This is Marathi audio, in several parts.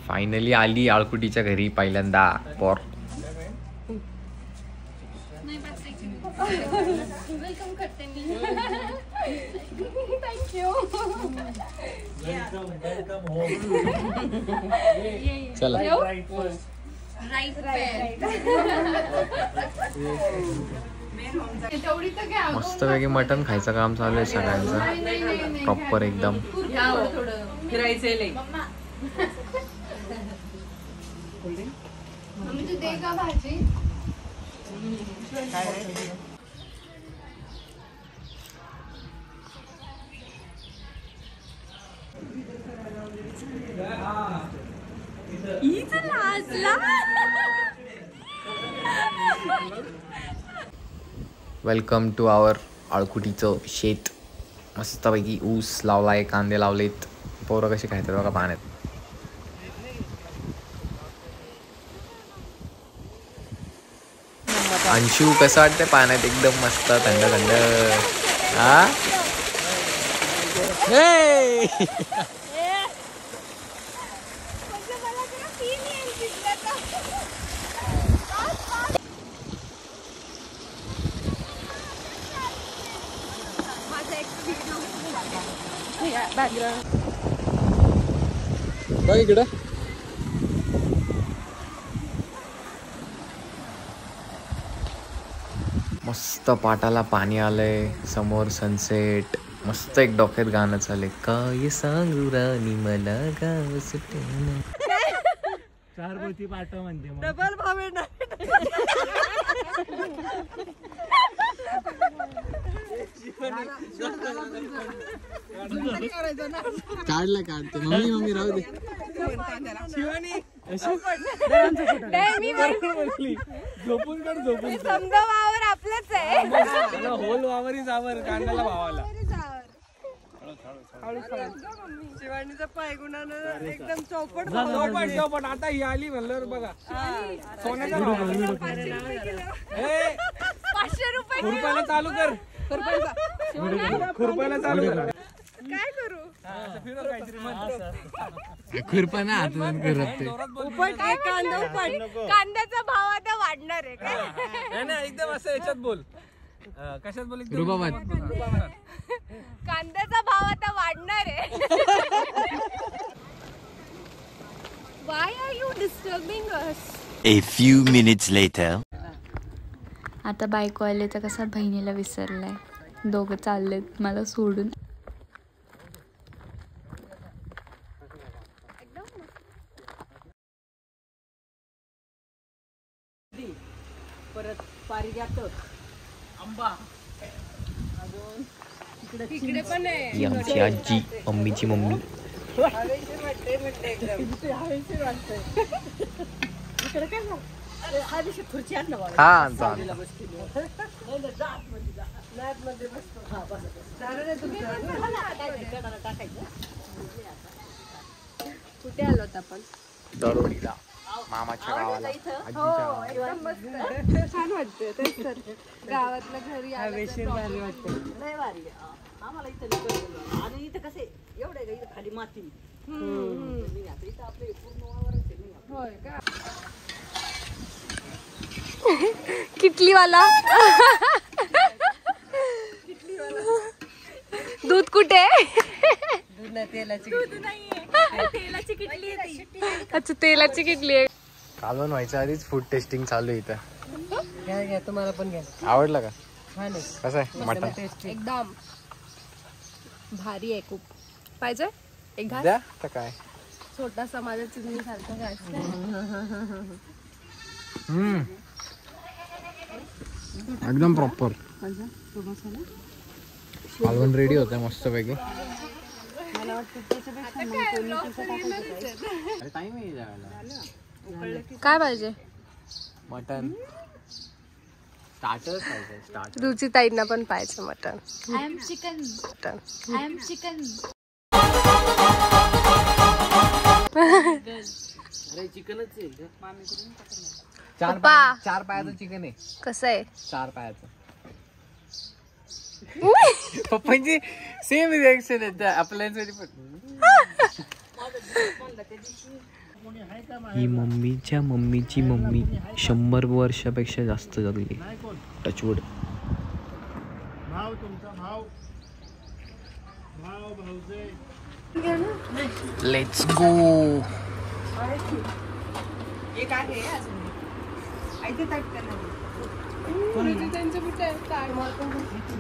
फायनली आली आळकुटीच्या घरी पहिल्यांदा पोर. वेलकम करते मी. थँक्यू. चला मस्त पैकी मटन खायचं काम चालू आहे सगळ्यांचं प्रॉपर एकदम. वेलकम टू आवर आळकुटीचं शेत. मस्तपैकी ऊस लावलाय, कांदे लावलेत. पोरं कशी खायचं बघा पाण्यात. अंशू कसं वाटतंय पाण्यात? एकदम मस्त थंड थंड. हा बघ इकडं. मस्त पाटाला पाणी आलंय, समोर सनसेट. मस्त एक डोक्यात गाणं चाललंय, काय सांगू राणी मला गाव सुटेना. चार गोष्टी पाठव म्हणते डबल भाव काढला काढतो. मम्मी मम्मी राहू दे. झोपून काढ झोपून. समजा वावर आपलंच आहे. होल वावरी जावर कांद्याला भावाला. शिवानीचा पाय गुणानं एकदम चौपट. चौपट आता ही आली म्हणल्यावर बघा सोन्याचा 500 रुपये खुरपायला चालू कर. खुरपायला चालू कर. काय करू? खुरपाना हातात करत कांद्याचा भाव आता वाढणार आहे काय? नाही एकदम असं याच्यात बोल. कशात बोल? रुबाबात. कांद्याचा भाव आता वाढणार आहे. Why are you disturbing us? A few minutes later. आता बायको आले तर कसा बहिणीला विसरलाय. दोघं चाललेत मला सोडून. परत पारिजात आंबा अजून इकडे पण आहे. आमची आजी, मम्मीची मम्मी. इकडे काय खुर्ची आण ना. हा कुठे आलो होता आपण? दरोडीला, मामाच्या गावाला. छान वाटतं तेच तर. गावातलं घरी आम्हाला इथं आणि इथं कसे एवढे खाली माती. होय का? किटलीवाला दूध कुठे? तेलाची किटली. अच्छा तेलाची किटली आहे. कालवण व्हायच्या आधीच फूड टेस्टिंग चालू आहे इथं. घ्या तुम्हाला पण घ्या. आवडलं का? कसं आहे मटण? एकदम भारी आहे. खूप पाहिजे एक घास? द्या तर काय. छोटासा माझ्या चिमणी सारखा घास. एकदम प्रॉपर कालवण रेडी होत आहे मस्त पैकी. काय पाहिजे? मटन स्टार्टर्स पाहिजे. स्टार्टर रुची ताईंना पण पाहिजे mutton. I am chicken. I am chicken. चिकनच आहे. चार पायाचं चिकन आहे. कसं आहे? 4 पायाचं. पप्पांची सेम रिएक्शन आहे त्या अप्लायन्स मध्ये पण. ही मम्मीच्या मम्मीची मम्मी 100 वर्षापेक्षा जास्त जगली. टचवूड. Let's go. एक आहे अजून. ऐकते ताट करणार.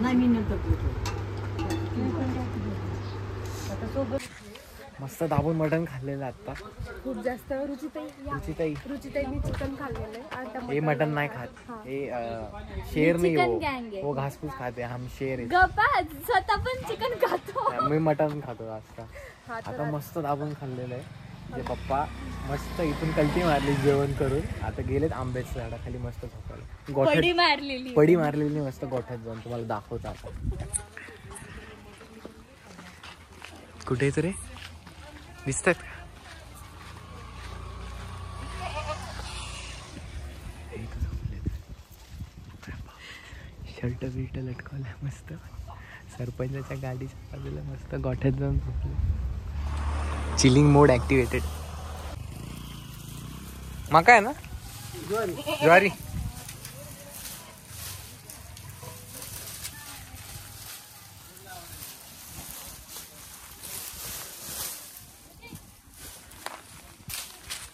नाही मी नंतर मस्त दाबून मटण खाल्लेलं आता. खूप जास्त रुचिताई रुचिताईनी चिकन खाल्लेलं आहे. हे मटन नाही खात. हे शेर नाही चिकन हो. गँग आहे. वो घासपूस खाते. हम शेर आहे. गप्पा स्वतः पण चिकन खातो. मी मटन खातो आता. आता मस्त दाबून खाल्लेलं आहे. जे पप्पा मस्त इथून कल्टी मारली जेवण करून. आता गेलेत आंब्याच्या झाडाखाली मस्त झोपायला. पडी मारलेली. पडी मारलेली मस्त गोठ्यात जाऊन तुम्हाला दाखवतो आता. कुठे येत रे दिसतात का? शर्ट बिर्ट लटकवल्या मस्त. सरपंचाच्या गाडीच्या बाजूला मस्त गोठ्यात जाऊन झोपले. चिलिंग मोड ऍक्टिव्हेटेड. मका आहे ना ज्वारी.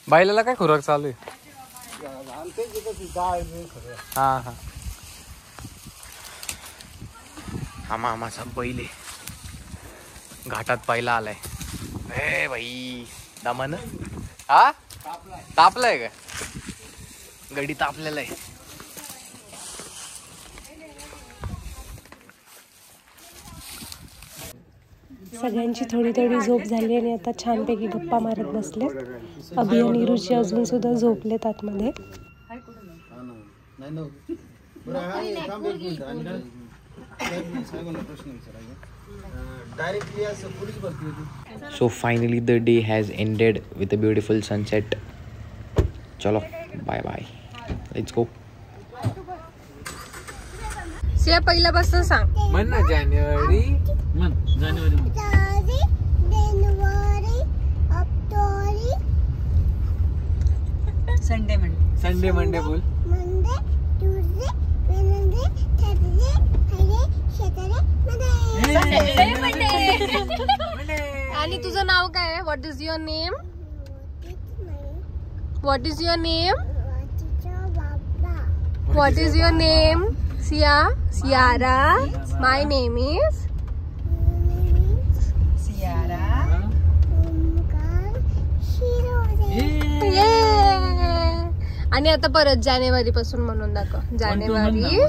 बैलाला काय खुराक चालू आहे? हा हा आमाचा बैल आहे. घाटात पहिला आलाय. ए भाई दमन. हा तापलाय का? गडी तापलेला आहे. सगळ्यांची थोडी थोडी झोप झाली आणि आता छानपैकी गप्पा मारत बसले. अभि आणि रुची अजून सुद्धा झोपलेत आतमध्ये. So finally the day has ended with a beautiful sunset. चलो bye bye. Let's go. Siya पहिल्यापासून सांग. म्हण ना जानेवारी. संडे मंडे बोल. आणि तुझं नाव काय आहे? What is your name? What is your name? What is your name? Siya. Siyara. My name is आणि आता परत जानेवारी पासून म्हणून दाखव. जानेवारी.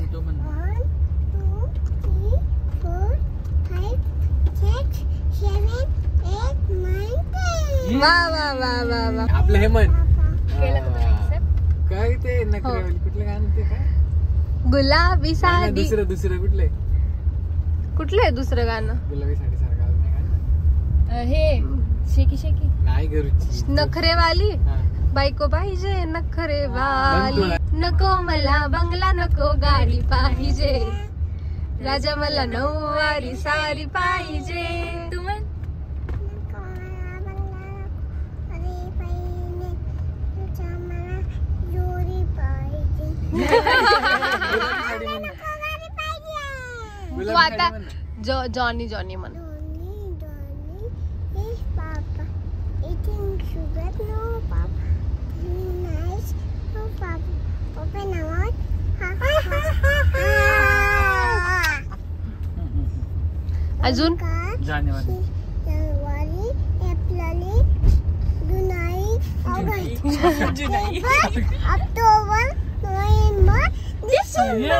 वा वा वा वा वा. आपलं हे म्हण काय ते नखरेवाली कुठलं गाणं ते काय? गुलाबी साडी. दुसरं कुठलंय? कुठलं आहे दुसरं गाणं? गुलाबी साडी सारखं हे शेकी शेकी नाही करूची. नखरेवाली. बायको पाहिजे नखरेवाली. नको मला बंगला नको गाडी पाहिजे. राजा मला नऊवारी साडी पाहिजे. तू म्हण. तू आता जॉनी जॉनी म्हण. अजून जानेवारी ऑक्टोबर नोव्हेंबर डिसेंबर.